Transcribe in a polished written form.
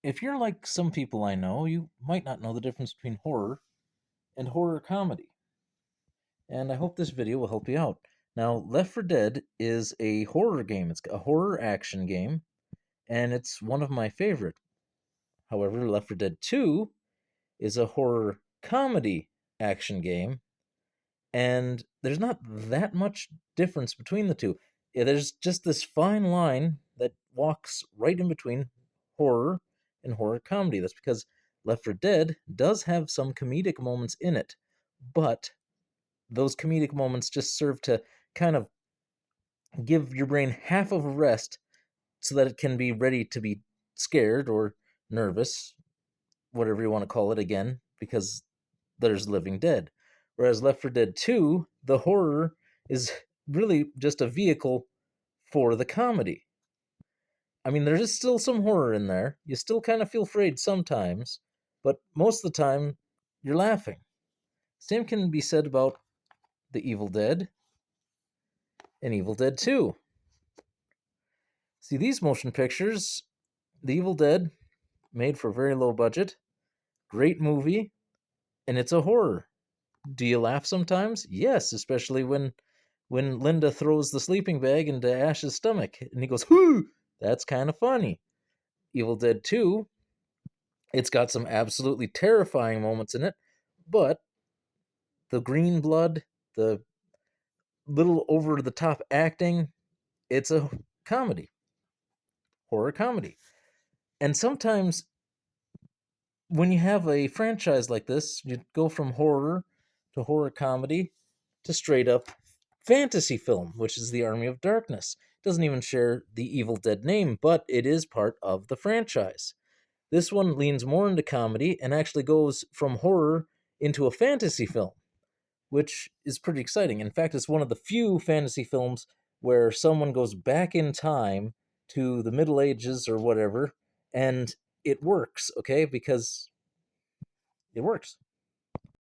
If you're like some people I know, you might not know the difference between horror and horror comedy. And I hope this video will help you out. Now, Left 4 Dead is a horror game. It's a horror action game, and it's one of my favorite. However, Left 4 Dead 2 is a horror comedy action game, and there's not that much difference between the two. Yeah, there's just this fine line that walks right in between horror and horror comedy. That's because Left 4 Dead does have some comedic moments in it, but those comedic moments just serve to kind of give your brain half of a rest so that it can be ready to be scared or nervous, whatever you want to call it again, because there's Living Dead. Whereas Left 4 Dead 2, the horror is really just a vehicle for the comedy. I mean, there is still some horror in there. You still kind of feel afraid sometimes, but most of the time, you're laughing. Same can be said about The Evil Dead and Evil Dead 2. See, these motion pictures, The Evil Dead, made for a very low budget, great movie, and it's a horror. Do you laugh sometimes? Yes, especially when Linda throws the sleeping bag into Ash's stomach and he goes, "Whoo!" That's kind of funny. Evil Dead 2, it's got some absolutely terrifying moments in it, but the green blood, the little over the top acting, it's a comedy, horror comedy. And sometimes when you have a franchise like this, you go from horror to horror comedy to straight up fantasy film, which is The Army of Darkness. It doesn't even share the Evil Dead name, but it is part of the franchise. This one leans more into comedy and actually goes from horror into a fantasy film, which is pretty exciting. In fact, it's one of the few fantasy films where someone goes back in time to the Middle Ages or whatever, and it works, okay? Because it works.